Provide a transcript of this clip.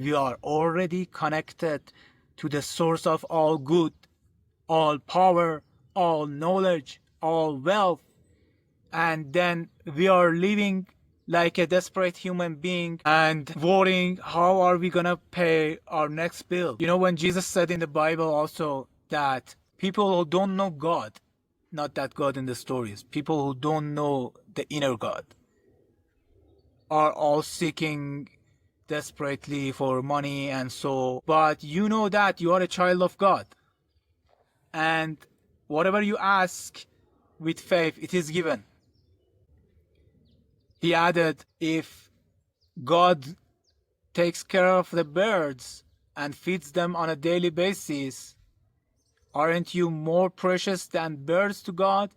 we are already connected to the source of all good, all power, all knowledge, all wealth. And then we are living like a desperate human being and worrying how are we gonna pay our next bill. You know, when Jesus said in the Bible also that people who don't know God, not that God in the stories, people who don't know the inner God, are all seeking desperately for money and so, but you know that you are a child of God, and whatever you ask with faith, it is given. He added, if God takes care of the birds and feeds them on a daily basis, aren't you more precious than birds to God?